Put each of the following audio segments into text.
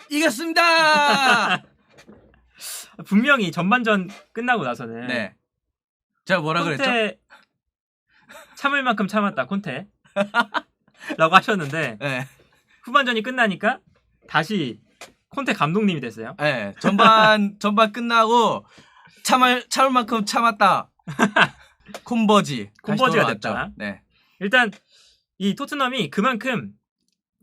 이겼습니다. 분명히 전반전 끝나고 나서는 네. 제가 뭐라 그랬죠? 콘테 참을 만큼 참았다 콘테 라고 하셨는데 네. 후반전이 끝나니까 다시 콘테 감독님이 됐어요. 네. 전반 끝나고 참을 만큼 참았다. 콤버지가 됐다. 네. 일단 이 토트넘이 그만큼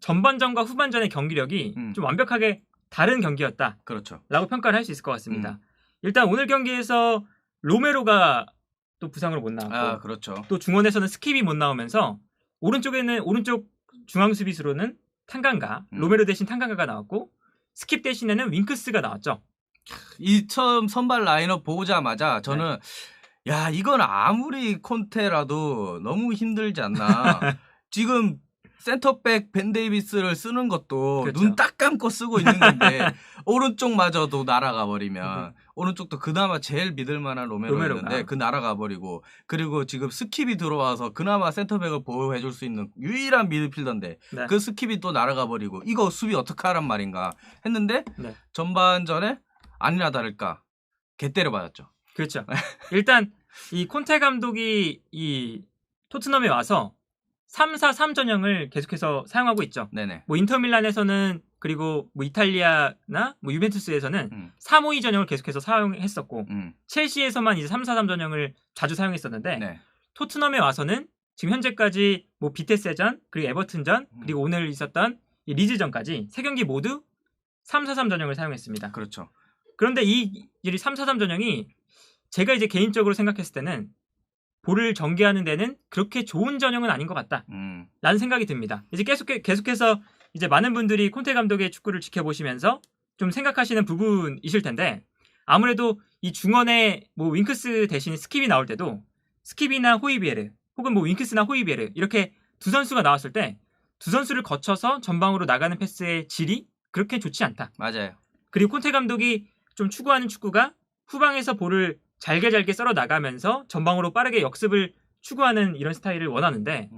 전반전과 후반전의 경기력이 좀 완벽하게 다른 경기였다. 그렇죠. 라고 평가를 할 수 있을 것 같습니다. 일단 오늘 경기에서 로메로가 또 부상으로 못 나왔고 그렇죠. 또 중원에서는 스킵이 못 나오면서 오른쪽 중앙 수비수로는 탄강가, 로메로 대신 탄강가가 나왔고 스킵 대신에는 윙크스가 나왔죠. 이 처음 선발 라인업 보자마자 저는 야 이건 아무리 콘테라도 너무 힘들지 않나. 지금 센터백 벤 데이비스를 쓰는 것도 그렇죠. 눈 딱 감고 쓰고 있는 건데 오른쪽마저도 날아가 버리면 오른쪽도 그나마 제일 믿을 만한 로메로였는데 그 날아가 버리고 그리고 지금 스킵이 들어와서 그나마 센터백을 보호해 줄 수 있는 유일한 미드필더인데 그 스킵이 또 날아가 버리고 이거 수비 어떻게 하란 말인가 했는데 전반전에 아니나 다를까 개 때려 맞았죠. 그렇죠. 일단 이 콘테 감독이 이 토트넘에 와서 3-4-3 전형을 계속해서 사용하고 있죠. 네네. 뭐 인터밀란에서는 그리고 뭐 이탈리아나 뭐 유벤투스에서는 3-5-2 전형을 계속해서 사용했었고 첼시에서만 이제 3-4-3 전형을 자주 사용했었는데 토트넘에 와서는 지금 현재까지 뭐 비테스전 그리고 에버튼전 그리고 오늘 있었던 이 리즈전까지 세 경기 모두 3-4-3 전형을 사용했습니다. 그렇죠. 그런데 이 3-4-3 전형이 제가 이제 개인적으로 생각했을 때는 볼을 전개하는 데는 그렇게 좋은 전형은 아닌 것 같다. 라는 생각이 듭니다. 이제 계속해서 이제 많은 분들이 콘테 감독의 축구를 지켜보시면서 좀 생각하시는 부분이실 텐데 아무래도 이 중원에 뭐 윙크스 대신 스킵이 나올 때도 스킵이나 호이비에르 혹은 뭐 윙크스나 호이비에르 이렇게 두 선수가 나왔을 때 두 선수를 거쳐서 전방으로 나가는 패스의 질이 그렇게 좋지 않다. 맞아요. 그리고 콘테 감독이 좀 추구하는 축구가 후방에서 볼을 잘게 썰어 나가면서 전방으로 빠르게 역습을 추구하는 이런 스타일을 원하는데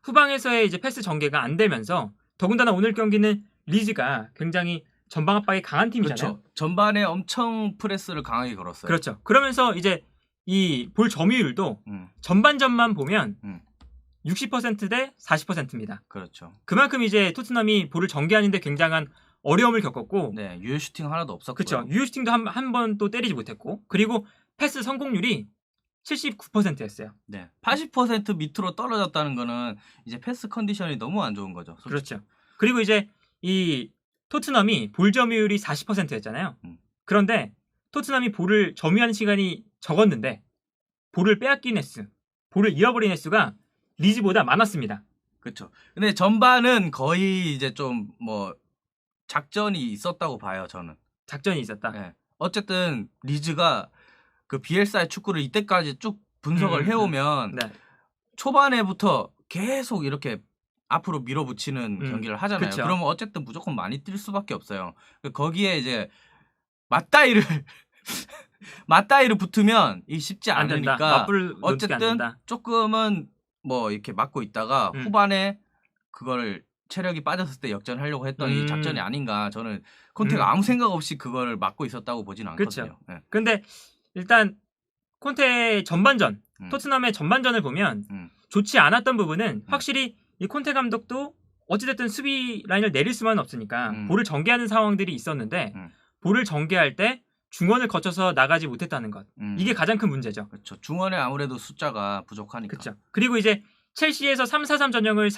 후방에서의 이제 패스 전개가 안 되면서 더군다나 오늘 경기는 리즈가 굉장히 전방 압박이 강한 팀이잖아요. 그렇죠. 전반에 엄청 프레스를 강하게 걸었어요. 그렇죠. 그러면서 이제 이 볼 점유율도 전반전만 보면 60%대 40%입니다. 그렇죠. 그만큼 이제 토트넘이 볼을 전개하는데 굉장한 어려움을 겪었고 유효 슈팅 하나도 없었고요. 그렇죠. 유효 슈팅도 한 번 또 때리지 못했고 그리고 패스 성공률이 79%였어요. 네. 80% 밑으로 떨어졌다는 거는 이제 패스 컨디션이 너무 안 좋은 거죠. 솔직히. 그렇죠. 그리고 이제 이 토트넘이 볼 점유율이 40%였잖아요. 그런데 토트넘이 볼을 점유하는 시간이 적었는데 볼을 빼앗긴 횟수, 볼을 잃어버린 횟수가 리즈보다 많았습니다. 그렇죠. 근데 전반은 거의 이제 좀 뭐 작전이 있었다고 봐요, 저는. 작전이 있었다. 네. 어쨌든 리즈가 그 비엘사의 축구를 이때까지 쭉 분석을 해오면 초반에부터 계속 이렇게 앞으로 밀어붙이는 경기를 하잖아요. 그쵸. 그러면 어쨌든 무조건 많이 뛸 수밖에 없어요. 거기에 이제 맞다이를 붙으면 이 쉽지 않으니까 어쨌든 조금은 뭐 이렇게 맞고 있다가 후반에 그걸 체력이 빠졌을 때 역전하려고 했던 이 작전이 아닌가. 저는 콘테가 아무 생각 없이 그걸 막고 있었다고 보지는 않거든요. 그렇죠. 근데 일단 콘테의 전반전, 토트넘의 전반전을 보면 좋지 않았던 부분은 확실히 이 콘테 감독도 어찌됐든 수비 라인을 내릴 수만은 없으니까 볼을 전개하는 상황들이 있었는데 볼을 전개할 때 중원을 거쳐서 나가지 못했다는 것. 이게 가장 큰 문제죠. 그렇죠. 중원에 아무래도 숫자가 부족하니까. 그렇죠. 그리고 이제 첼시에서 3-4-3 전형을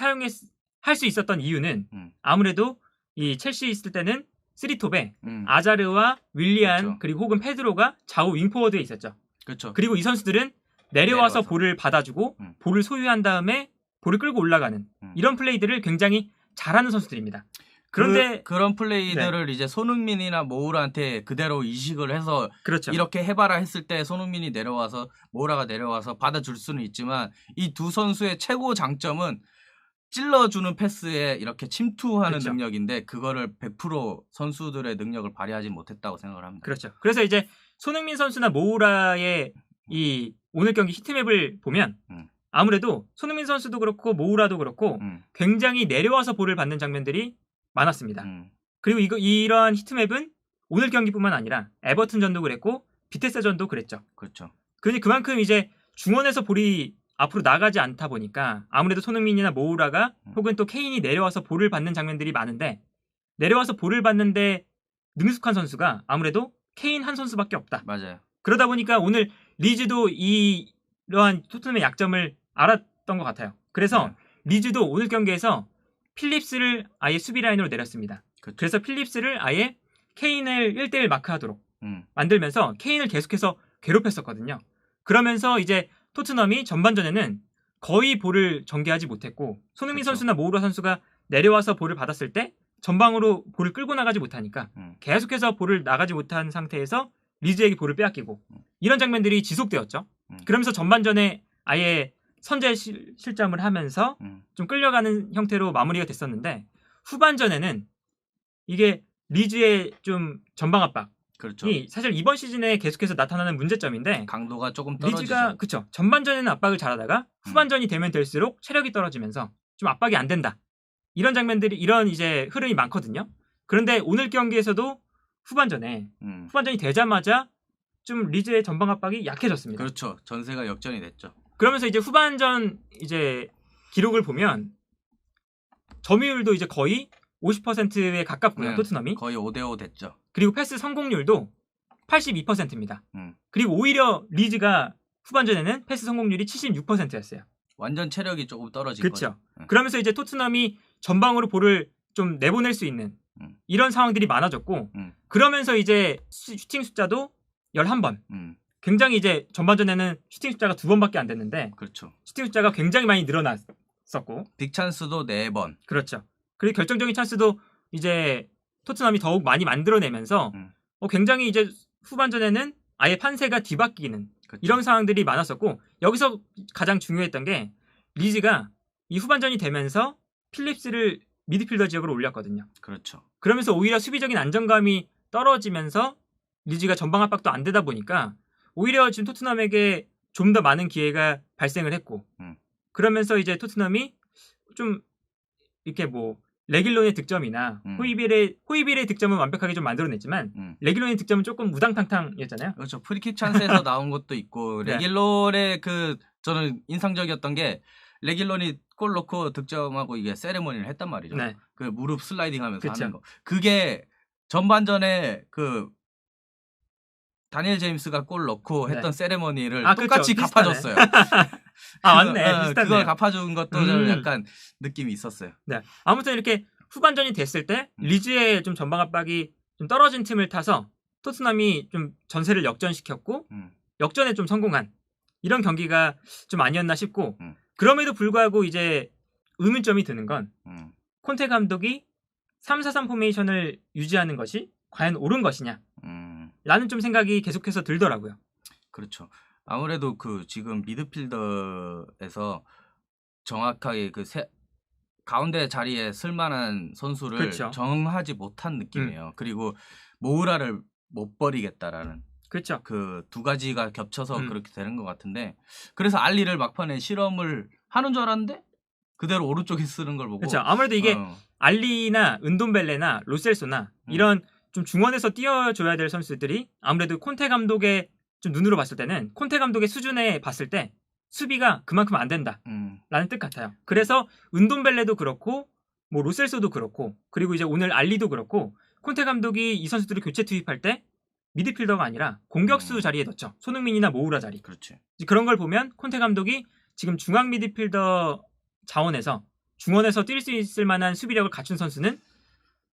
할 수 있었던 이유는 아무래도 이 첼시 있을 때는 3톱에 아자르와 윌리안 그렇죠. 그리고 혹은 페드로가 좌우 윙포워드에 있었죠. 그렇죠. 그리고 이 선수들은 내려와서 볼을 받아주고 볼을 소유한 다음에 볼을 끌고 올라가는 이런 플레이들을 굉장히 잘하는 선수들입니다. 그런데 그런 플레이들을 이제 손흥민이나 모우라한테 그대로 이식을 해서 그렇죠. 이렇게 해봐라 했을 때 손흥민이 내려와서 모우라가 내려와서 받아줄 수는 있지만 이 두 선수의 최고 장점은 찔러주는 패스에 이렇게 침투하는 그렇죠. 능력인데 그거를 100% 선수들의 능력을 발휘하지 못했다고 생각을 합니다. 그렇죠. 그래서 이제 손흥민 선수나 모우라의 이 오늘 경기 히트맵을 보면 아무래도 손흥민 선수도 그렇고 모우라도 그렇고 굉장히 내려와서 볼을 받는 장면들이 많았습니다. 그리고 이러한 히트맵은 오늘 경기뿐만 아니라 에버튼전도 그랬고 비테스전도 그랬죠. 그렇죠. 그만큼 이제 중원에서 볼이 앞으로 나가지 않다 보니까 아무래도 손흥민이나 모우라가 혹은 또 케인이 내려와서 볼을 받는 장면들이 많은데 내려와서 볼을 받는데 능숙한 선수가 아무래도 케인 한 선수밖에 없다. 맞아요. 그러다 보니까 오늘 리즈도 이러한 토트넘의 약점을 알았던 것 같아요. 그래서 리즈도 오늘 경기에서 필립스를 아예 수비 라인으로 내렸습니다. 그쵸. 그래서 필립스를 아예 케인을 1대1 마크하도록 만들면서 케인을 계속해서 괴롭혔었거든요. 그러면서 이제 토트넘이 전반전에는 거의 볼을 전개하지 못했고 손흥민 그쵸. 선수나 모우라 선수가 내려와서 볼을 받았을 때 전방으로 볼을 끌고 나가지 못하니까 계속해서 볼을 나가지 못한 상태에서 리즈에게 볼을 빼앗기고 이런 장면들이 지속되었죠. 그러면서 전반전에 아예 선제 실점을 하면서 좀 끌려가는 형태로 마무리가 됐었는데 후반전에는 이게 리즈의 좀 전방 압박이 그렇죠. 사실 이번 시즌에 계속해서 나타나는 문제점인데 강도가 조금 떨어지죠. 리즈가 그쵸 전반전에는 압박을 잘하다가 후반전이 되면 될수록 체력이 떨어지면서 좀 압박이 안 된다. 이런 장면들이 이런 이제 흐름이 많거든요. 그런데 오늘 경기에서도 후반전이 되자마자 좀 리즈의 전방 압박이 약해졌습니다. 그렇죠. 전세가 역전이 됐죠. 그러면서 이제 후반전 이제 기록을 보면 점유율도 이제 거의 50%에 가깝고요. 토트넘이 거의 5대5 됐죠. 그리고 패스 성공률도 82%입니다. 그리고 오히려 리즈가 후반전에는 패스 성공률이 76%였어요. 완전 체력이 조금 떨어진 그렇죠. 거죠. 그러면서 이제 토트넘이 전방으로 볼을 좀 내보낼 수 있는 이런 상황들이 많아졌고 그러면서 이제 슈팅 숫자도 11번. 굉장히 이제 전반전에는 슈팅 숫자가 2번밖에 안 됐는데 그렇죠. 슈팅 숫자가 굉장히 많이 늘어났었고 빅찬스도 4번. 그렇죠. 그리고 결정적인 찬스도 이제 토트넘이 더욱 많이 만들어내면서 굉장히 이제 후반전에는 아예 판세가 뒤바뀌는 그렇죠. 이런 상황들이 많았었고 여기서 가장 중요했던 게 리즈가 이 후반전이 되면서 필립스를 미드필더 지역으로 올렸거든요. 그렇죠. 그러면서 오히려 수비적인 안정감이 떨어지면서 리즈가 전방 압박도 안 되다 보니까 오히려 지금 토트넘에게 좀 더 많은 기회가 발생을 했고 그러면서 이제 토트넘이 좀 이렇게 뭐 레길론의 득점이나 호이비엘의 득점은 완벽하게 좀 만들어냈지만 레길론의 득점은 조금 우당탕탕이었잖아요. 그렇죠. 프리킥 찬스에서 나온 것도 있고 네. 레길론의 저는 인상적이었던 게 레길론이 골 넣고 득점하고 이게 세레머니를 했단 말이죠. 네. 그 무릎 슬라이딩하면서 그쵸. 하는 거. 그게 전반전에 다니엘 제임스가 골 넣고 했던 세레머니를 똑같이 그쵸. 갚아줬어요. 맞네. 비슷하네요. 그걸 갚아준 것도 저는 약간 느낌이 있었어요. 네. 아무튼 이렇게 후반전이 됐을 때 리즈의 좀 전방 압박이 좀 떨어진 틈을 타서 토트넘이 좀 전세를 역전시켰고 역전에 좀 성공한 이런 경기가 좀 아니었나 싶고 그럼에도 불구하고 이제 의문점이 드는 건 콘테 감독이 3-4-3 포메이션을 유지하는 것이 과연 옳은 것이냐 라는 좀 생각이 계속해서 들더라고요. 그렇죠. 아무래도 지금 미드필더에서 정확하게 가운데 자리에 쓸만한 선수를 그렇죠. 정하지 못한 느낌이에요. 그리고 모우라를 못 버리겠다라는 그렇죠. 그 두 가지가 겹쳐서 그렇게 되는 것 같은데 그래서 알리를 막판에 실험을 하는 줄 알았는데 그대로 오른쪽에 쓰는 걸 보고 그렇죠. 아무래도 이게 알리나 은돔벨레나 로셀소나 이런 좀 중원에서 띄워줘야 될 선수들이 아무래도 콘테 감독의 좀 눈으로 봤을 때는 콘테 감독의 수준에 봤을 때 수비가 그만큼 안 된다라는 뜻 같아요. 그래서 은돔벨레도 그렇고 뭐 로셀소도 그렇고 그리고 이제 오늘 알리도 그렇고 콘테 감독이 이 선수들을 교체 투입할 때 미드필더가 아니라 공격수 자리에 넣죠. 손흥민이나 모우라 자리. 그렇지. 그런 걸 보면 콘테 감독이 지금 중앙 미드필더 자원에서 중원에서 뛸 수 있을 만한 수비력을 갖춘 선수는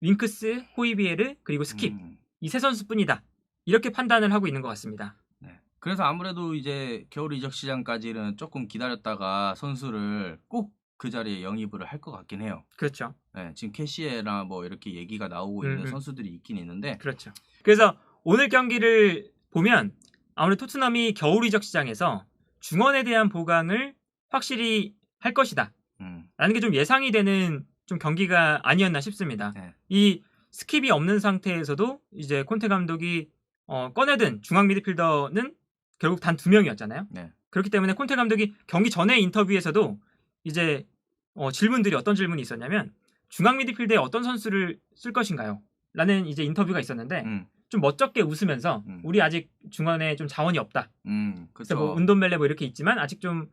윙크스, 호이비에르 그리고 스킵 이 세 선수뿐이다. 이렇게 판단을 하고 있는 것 같습니다. 네. 그래서 아무래도 이제 겨울 이적 시장까지는 조금 기다렸다가 선수를 꼭 그 자리에 영입을 할 것 같긴 해요. 그렇죠. 네, 지금 캐시에나 뭐 이렇게 얘기가 나오고 있는 선수들이 있긴 있는데 그렇죠. 그래서 오늘 경기를 보면 아무래도 토트넘이 겨울 이적 시장에서 중원에 대한 보강을 확실히 할 것이다. 라는 게 좀 예상이 되는 좀 경기가 아니었나 싶습니다. 네. 이 스킵이 없는 상태에서도 이제 콘테 감독이 꺼내든 중앙 미드필더는 결국 단 2명이었잖아요. 네. 그렇기 때문에 콘테 감독이 경기 전에 인터뷰에서도 이제 질문들이 어떤 질문이 있었냐면 중앙 미드필드에 어떤 선수를 쓸 것인가요? 라는 이제 인터뷰가 있었는데 좀 멋쩍게 웃으면서 우리 아직 중원에 좀 자원이 없다. 그래서 뭐 운돈벨레 뭐 이렇게 있지만 아직 좀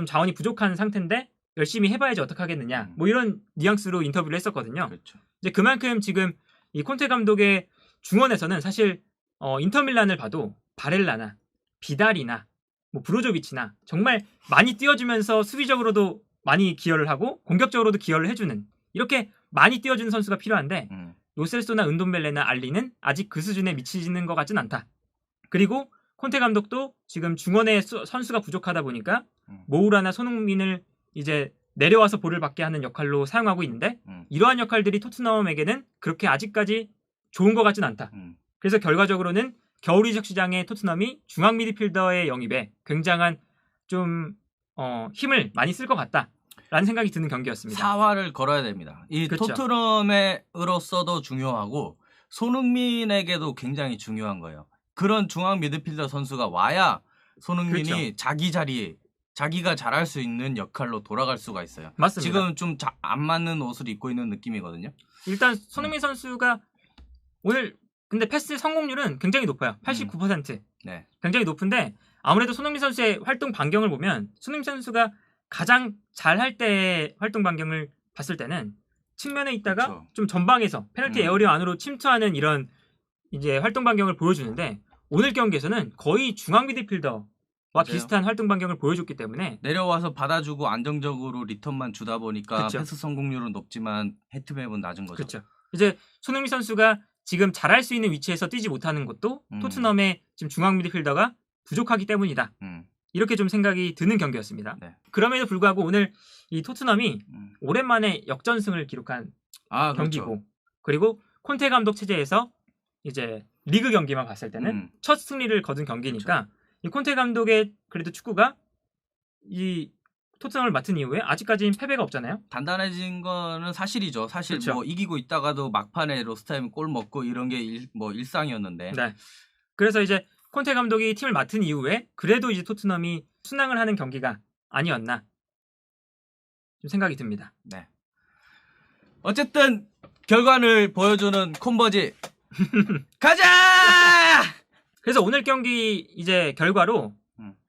자원이 부족한 상태인데 열심히 해봐야지 어떡하겠느냐. 뭐 이런 뉘앙스로 인터뷰를 했었거든요. 그렇죠. 이제 그만큼 지금 이 콘테 감독의 중원에서는 사실 인터밀란을 봐도 바렐라나 비달이나 뭐 브로조비치나 정말 많이 띄워주면서 수비적으로도 많이 기여를 하고 공격적으로도 기여를 해주는 이렇게 많이 띄워주는 선수가 필요한데 로셀소나 은돈벨레나 알리는 아직 그 수준에 미치지는 것 같진 않다. 그리고 콘테 감독도 지금 중원에 선수가 부족하다 보니까 모우라나 손흥민을 이제 내려와서 볼을 받게 하는 역할로 사용하고 있는데 이러한 역할들이 토트넘에게는 그렇게 아직까지 좋은 것 같진 않다. 그래서 결과적으로는 겨울 이적 시장에 토트넘이 중앙 미드필더의 영입에 굉장한 좀 힘을 많이 쓸 것 같다라는 생각이 드는 경기였습니다. 사활을 걸어야 됩니다. 이 그렇죠. 토트넘으로서도 중요하고 손흥민에게도 굉장히 중요한 거예요. 그런 중앙 미드필더 선수가 와야 손흥민이 그렇죠. 자기 자리에 자기가 잘할 수 있는 역할로 돌아갈 수가 있어요. 맞습니다. 지금 좀 안 맞는 옷을 입고 있는 느낌이거든요. 일단 손흥민 선수가 오늘 근데 패스 성공률은 굉장히 높아요. 89%. 네. 굉장히 높은데 아무래도 손흥민 선수의 활동 반경을 보면 손흥민 선수가 가장 잘할 때 활동 반경을 봤을 때는 측면에 있다가 그렇죠. 좀 전방에서 페널티 에어리어 안으로 침투하는 이런 이제 활동 반경을 보여주는데 오늘 경기에서는 거의 중앙 미드필더와 맞아요. 비슷한 활동 반경을 보여줬기 때문에 내려와서 받아주고 안정적으로 리턴만 주다 보니까 그쵸. 패스 성공률은 높지만 헤트맵은 낮은 거죠. 그렇죠. 이제 손흥민 선수가 지금 잘할 수 있는 위치에서 뛰지 못하는 것도 토트넘의 지금 중앙 미드필더가 부족하기 때문이다. 이렇게 좀 생각이 드는 경기였습니다. 네. 그럼에도 불구하고 오늘 이 토트넘이 오랜만에 역전승을 기록한 경기고 그렇죠. 그리고 콘테 감독 체제에서 이제 리그 경기만 봤을 때는 첫 승리를 거둔 경기니까 그렇죠. 이 콘테 감독의 그래도 축구가 이 토트넘을 맡은 이후에 아직까지는 패배가 없잖아요. 단단해진 거는 사실이죠. 사실 그렇죠. 뭐 이기고 있다가도 막판에 로스타임 골 먹고 이런 게 일상이었는데. 네. 그래서 이제 콘테 감독이 팀을 맡은 이후에 그래도 이제 토트넘이 순항을 하는 경기가 아니었나 좀 생각이 듭니다. 네. 어쨌든 결과를 보여주는 콤버지 가자! 그래서 오늘 경기 이제 결과로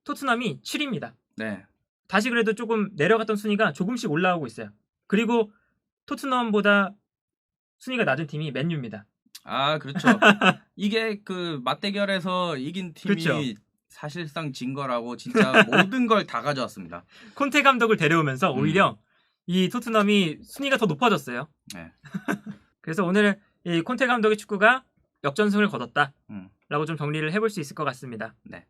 토트넘이 7위입니다. 네. 다시 그래도 조금 내려갔던 순위가 조금씩 올라오고 있어요. 그리고 토트넘보다 순위가 낮은 팀이 맨유입니다. 그렇죠. 이게 그 맞대결에서 이긴 팀이 그렇죠. 사실상 진 거라고 진짜 모든 걸 다 가져왔습니다. 콘테 감독을 데려오면서 오히려 이 토트넘이 순위가 더 높아졌어요. 네. 그래서 오늘 이 콘테 감독의 축구가 역전승을 거뒀다라고 좀 정리를 해볼 수 있을 것 같습니다. 네.